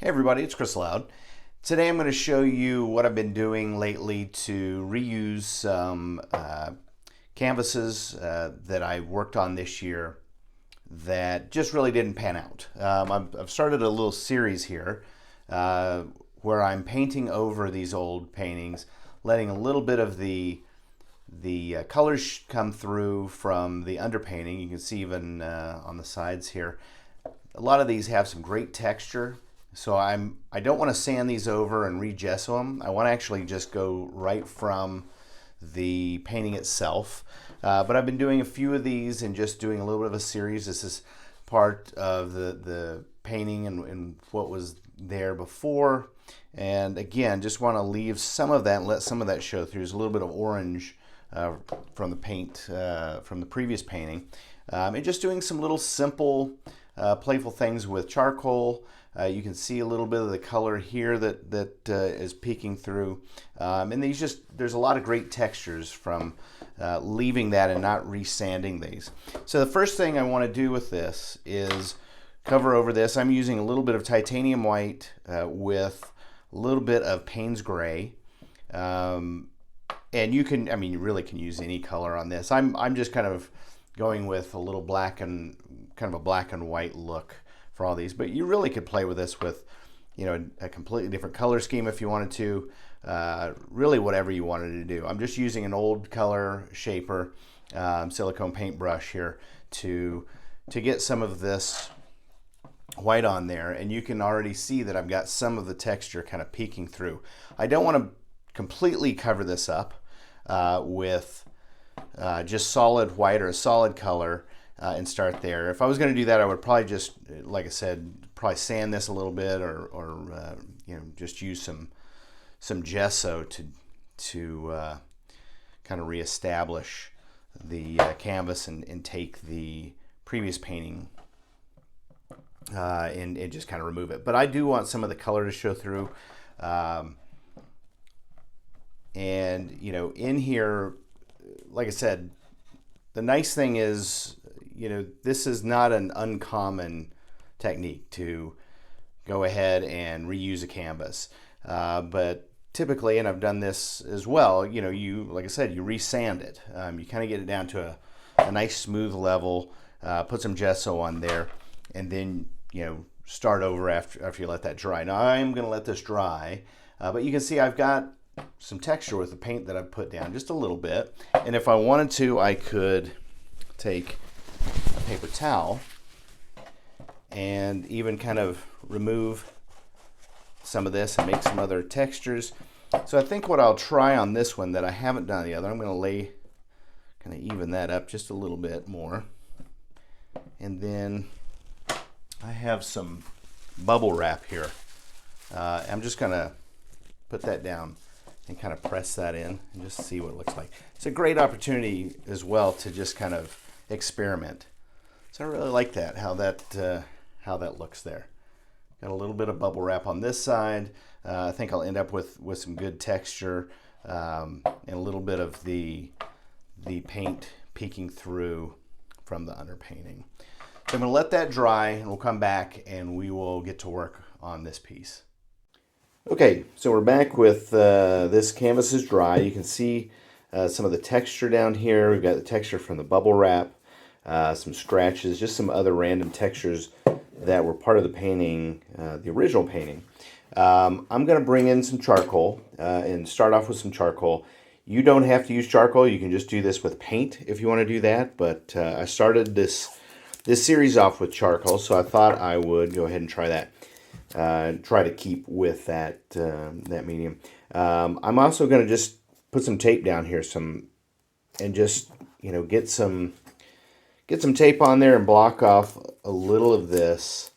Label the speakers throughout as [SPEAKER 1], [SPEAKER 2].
[SPEAKER 1] Hey everybody, it's Chris Loud. Today I'm going to show you what I've been doing lately to reuse some canvases that I worked on this year that just really didn't pan out. I've started a little series here where I'm painting over these old paintings, letting a little bit of the colors come through from the underpainting. You can see even on the sides here. A lot of these have some great texture. So I don't want to sand these over and re-gesso them. I want to actually just go right from the painting itself. But I've been doing a few of these and just doing a little bit of a series. This is part of the painting and what was there before. And again, just want to leave some of that and let some of that show through. There's a little bit of orange from the paint from the previous painting. And just doing some little simple, playful things with charcoal. You can see a little bit of the color here that is peeking through. And there's a lot of great textures from leaving that and not resanding these. So the first thing I want to do with this is cover over this. I'm using a little bit of titanium white with a little bit of Payne's gray. And you really can use any color on this. I'm just kind of going with a little black and kind of a black and white look for all these, but you really could play with this with, a completely different color scheme if you wanted to, really whatever you wanted to do. I'm just using an old color shaper, silicone paintbrush here to get some of this white on there, and you can already see that I've got some of the texture kind of peeking through. I don't want to completely cover this up with just solid white or a solid color and start there. If I was going to do that, I would probably just, like I said, probably sand this a little bit or just use some gesso to kind of reestablish the canvas and take the previous painting and just kind of remove it. But I do want some of the color to show through. And in here, like I said, the nice thing is, this is not an uncommon technique to go ahead and reuse a canvas. But typically, and I've done this as well, like I said, you resand it. You kind of get it down to a nice smooth level, put some gesso on there, and then, start over after you let that dry. Now, I'm going to let this dry, but you can see I've got some texture with the paint that I've put down, just a little bit. And if I wanted to, I could take a paper towel and even kind of remove some of this and make some other textures. So I think what I'll try on this one that I haven't done the other, I'm going to kind of even that up just a little bit more. And then I have some bubble wrap here. I'm just going to put that down and kind of press that in and just see what it looks like. It's a great opportunity as well to just kind of experiment. So I really like that, how that looks there. Got a little bit of bubble wrap on this side. I think I'll end up with some good texture and a little bit of the paint peeking through from the underpainting. So I'm going to let that dry and we'll come back and we will get to work on this piece. Okay, so we're back with this canvas is dry. You can see some of the texture down here. We've got the texture from the bubble wrap, some scratches, just some other random textures that were part of the painting, the original painting. I'm going to bring in some charcoal and start off with some charcoal. You don't have to use charcoal. You can just do this with paint if you want to do that. But I started this series off with charcoal, so I thought I would go ahead and try that. Try to keep with that medium. I'm also going to just put some tape down here, and just get some tape on there and block off a little of this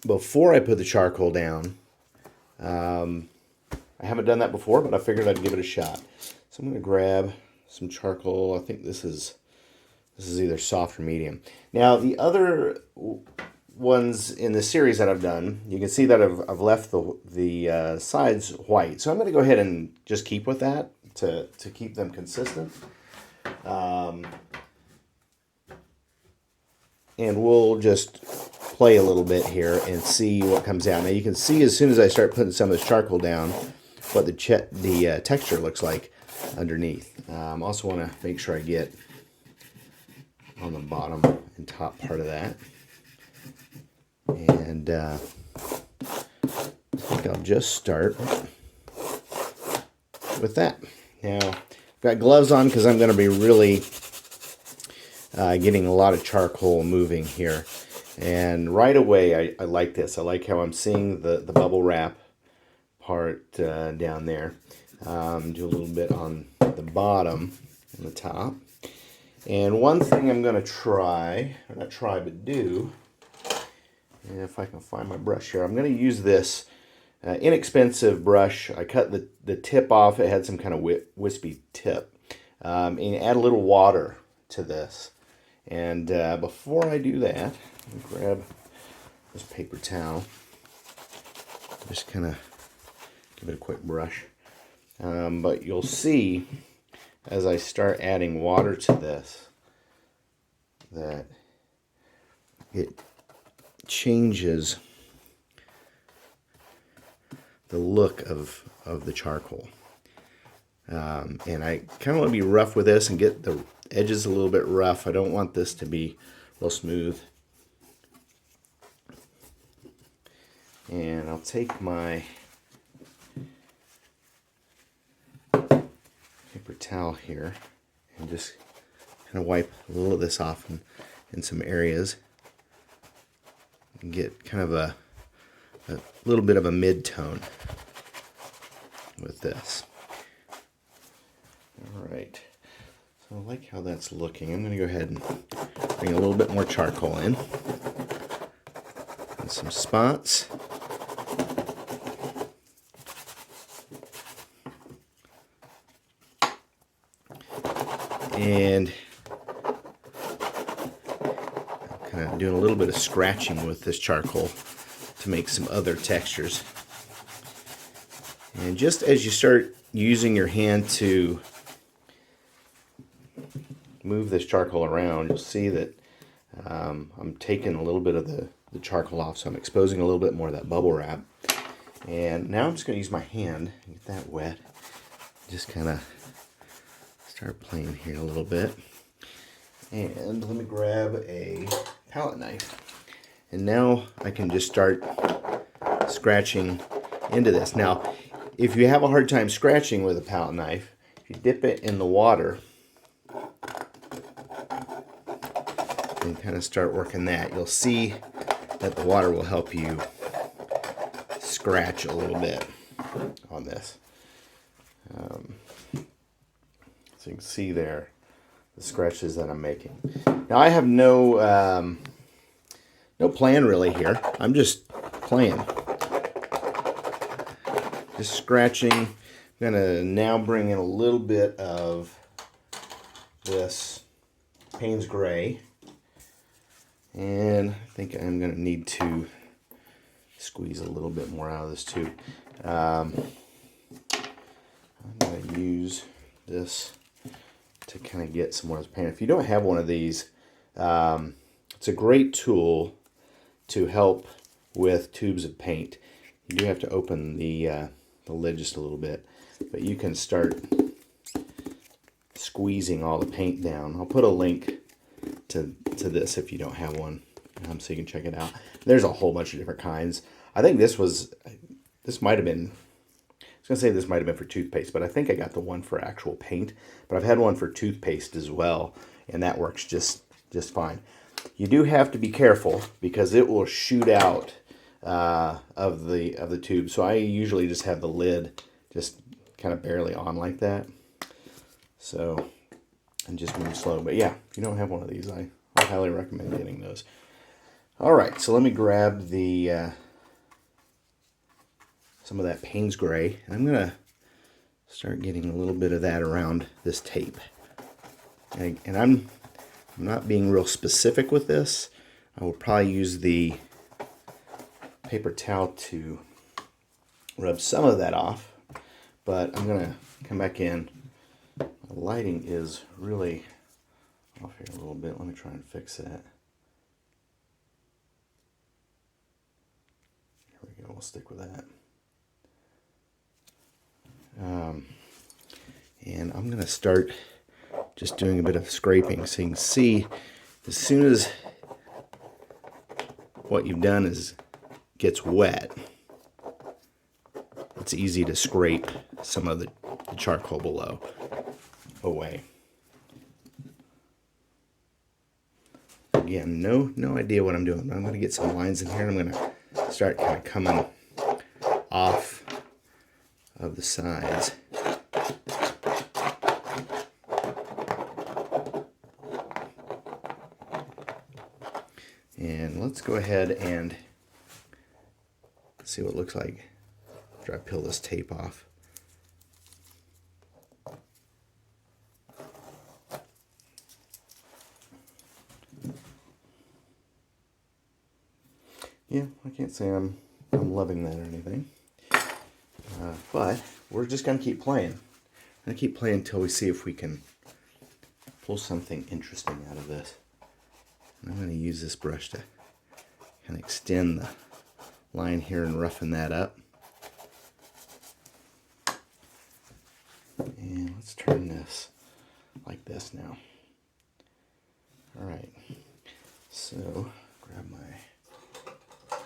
[SPEAKER 1] before I put the charcoal down. I haven't done that before, but I figured I'd give it a shot. So I'm going to grab some charcoal. I think this is either soft or medium. Now the other ones in the series that I've done, you can see that I've left the sides white. So I'm going to go ahead and just keep with that to keep them consistent. And we'll just play a little bit here and see what comes out. Now you can see as soon as I start putting some of this charcoal down what the texture looks like underneath. Also want to make sure I get on the bottom and top part of that. And I think I'll just start with that. Now, I've got gloves on because I'm going to be really getting a lot of charcoal moving here. And right away, I like this. I like how I'm seeing the bubble wrap part down there. Do a little bit on the bottom and the top. And one thing I'm going to try, or not try, but do, if I can find my brush here, I'm going to use this inexpensive brush. I cut the tip off. It had some kind of wispy tip. And add a little water to this. And before I do that, let me grab this paper towel. Just kind of give it a quick brush. But you'll see as I start adding water to this that it changes the look of the charcoal. And I kind of want to be rough with this and get the edges a little bit rough. I don't want this to be real smooth. And I'll take my paper towel here and just kind of wipe a little of this off in some areas and get kind of a little bit of a mid-tone with this. All right, so I like how that's looking. I'm going to go ahead and bring a little bit more charcoal in and some spots. And I'm kind of doing a little bit of scratching with this charcoal to make some other textures. And just as you start using your hand to move this charcoal around, you'll see that I'm taking a little bit of the charcoal off, so I'm exposing a little bit more of that bubble wrap. And now I'm just going to use my hand and get that wet. Just kind of start playing here a little bit. And let me grab a palette knife. And now I can just start scratching into this. Now, if you have a hard time scratching with a palette knife, if you dip it in the water and kind of start working that, you'll see that the water will help you scratch a little bit on this. So you can see there the scratches that I'm making. Now I have no plan really here. I'm just playing. Just scratching. I'm going to now bring in a little bit of this Payne's Gray. And I think I'm going to need to squeeze a little bit more out of this too. I'm going to use this to kind of get some more of this paint. If you don't have one of these, it's a great tool to help with tubes of paint. You do have to open the lid just a little bit, but you can start squeezing all the paint down. I'll put a link to this if you don't have one, so you can check it out. There's a whole bunch of different kinds. I think this might have been, I was going to say this might have been for toothpaste, but I think I got the one for actual paint. But I've had one for toothpaste as well, and that works just fine. You do have to be careful because it will shoot out of the tube. So I usually just have the lid just kind of barely on like that. So, and just move slow. But yeah, if you don't have one of these, I highly recommend getting those. All right, so let me grab the some of that Payne's Gray, and I'm gonna start getting a little bit of that around this tape. And I'm not being real specific with this. I will probably use the paper towel to rub some of that off, but I'm gonna come back in. The lighting is really off here a little bit. Let me try and fix that. go, we'll stick with that. And I'm going to start just doing a bit of scraping so you can see as soon as what you've done is gets wet, it's easy to scrape some of the charcoal below away. Again, no idea what I'm doing, but I'm going to get some lines in here, and I'm going to start kind of coming off of the sides. And let's go ahead and see what it looks like after I peel this tape off. Yeah, I can't say I'm loving that or anything. But we're just going to keep playing. I'm going to keep playing until we see if we can pull something interesting out of this. And I'm going to use this brush to kind of extend the line here and roughen that up. And let's turn this like this now. Alright, so grab my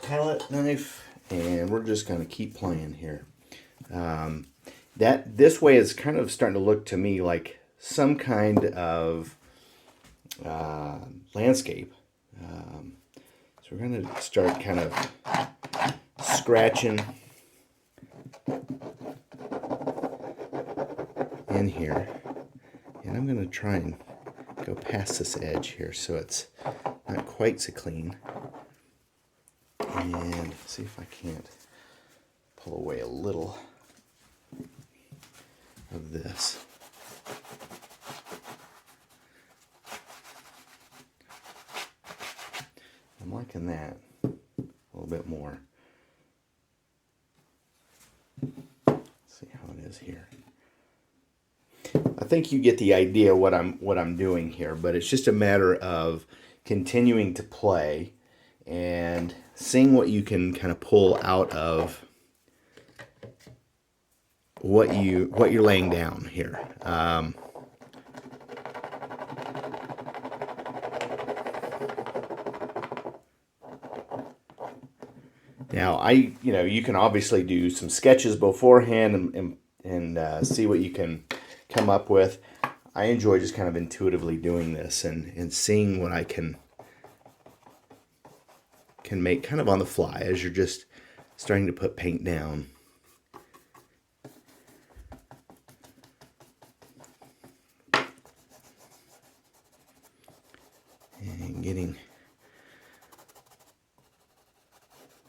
[SPEAKER 1] palette knife and we're just going to keep playing here. This way is kind of starting to look to me like some kind of landscape. So we're going to start kind of scratching in here, and I'm going to try and go past this edge here so it's not quite so clean, and see if I can't pull away a little of this. I'm liking that a little bit more. Let's see how it is here. I think you get the idea what I'm doing here, but it's just a matter of continuing to play and seeing what you can kind of pull out of what you're laying down here. Now, you can obviously do some sketches beforehand and see what you can come up with. I enjoy just kind of intuitively doing this and seeing what I can make kind of on the fly as you're just starting to put paint down. And getting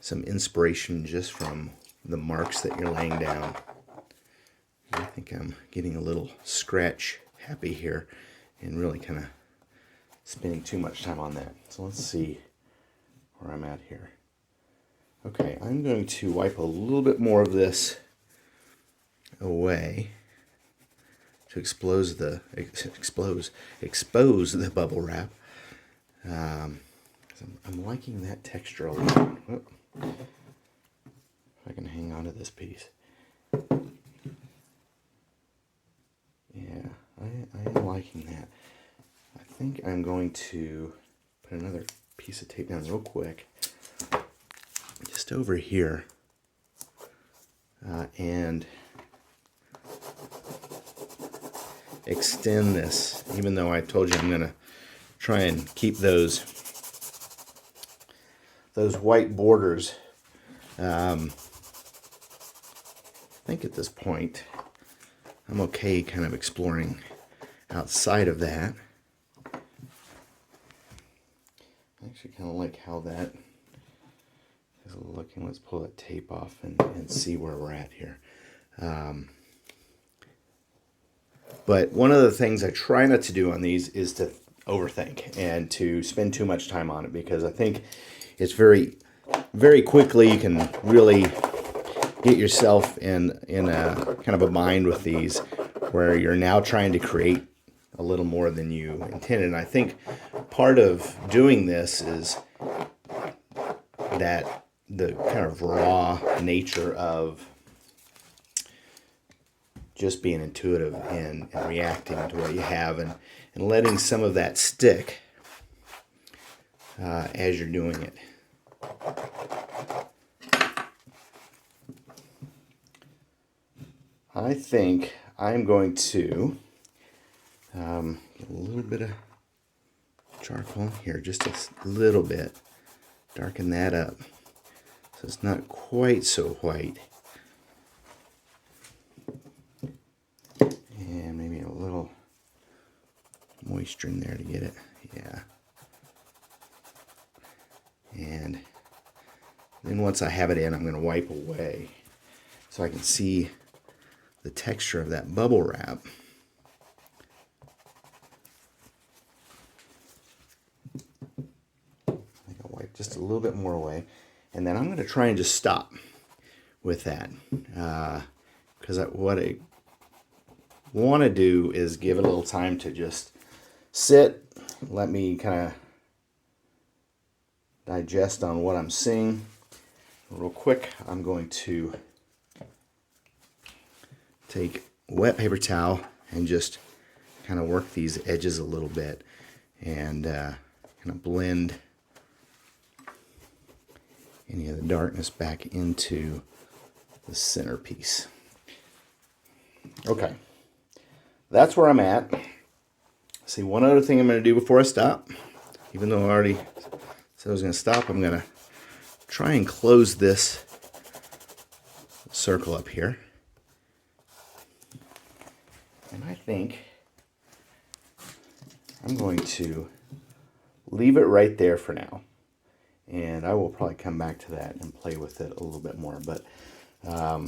[SPEAKER 1] some inspiration just from the marks that you're laying down. I think I'm getting a little scratch happy here and really kind of spending too much time on that. So let's see where I'm at here. Okay, I'm going to wipe a little bit more of this away to expose the bubble wrap. I'm liking that texture a lot. If I can hang on to this piece. Yeah, I am liking that. I think I'm going to put another piece of tape down real quick, just over here, and extend this, even though I told you I'm going to try and keep those white borders. I think at this point I'm okay kind of exploring outside of that. I actually kind of like how that is looking. Let's pull that tape off and see where we're at here. But one of the things I try not to do on these is to overthink and to spend too much time on it, because I think it's very, very quickly you can really get yourself in a kind of a bind with these where you're now trying to create a little more than you intended. And I think part of doing this is that the kind of raw nature of just being intuitive and reacting to what you have, and letting some of that stick as you're doing it. I think I'm going to get a little bit of charcoal here, just a little bit. Darken that up so it's not quite so white. And maybe a little moisture in there to get it. Yeah. And then once I have it in, I'm going to wipe away so I can see the texture of that bubble wrap. I think I'll wipe just a little bit more away. And then I'm going to try and just stop with that. Because what I want to do is give it a little time to just sit, let me kind of digest on what I'm seeing. Real quick, I'm going to take a wet paper towel and just kind of work these edges a little bit and kind of blend any of the darkness back into the centerpiece. Okay, that's where I'm at. See, one other thing I'm going to do before I stop, even though I already said I was going to stop, I'm going to try and close this circle up here. And I think I'm going to leave it right there for now. And I will probably come back to that and play with it a little bit more. But I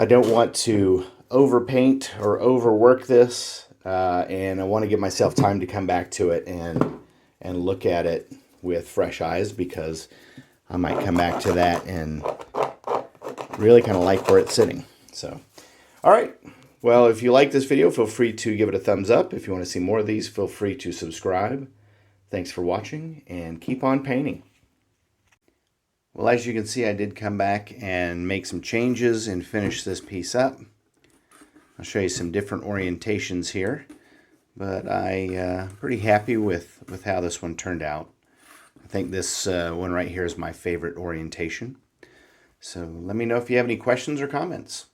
[SPEAKER 1] don't want to overpaint or overwork this. And I want to give myself time to come back to it and look at it with fresh eyes, because I might come back to that and really kind of like where it's sitting. So, all right. Well, if you like this video, feel free to give it a thumbs up. If you want to see more of these, feel free to subscribe. Thanks for watching, and keep on painting. Well, as you can see, I did come back and make some changes and finish this piece up. I'll show you some different orientations here, but I'm pretty happy with how this one turned out. I think this one right here is my favorite orientation. So let me know if you have any questions or comments.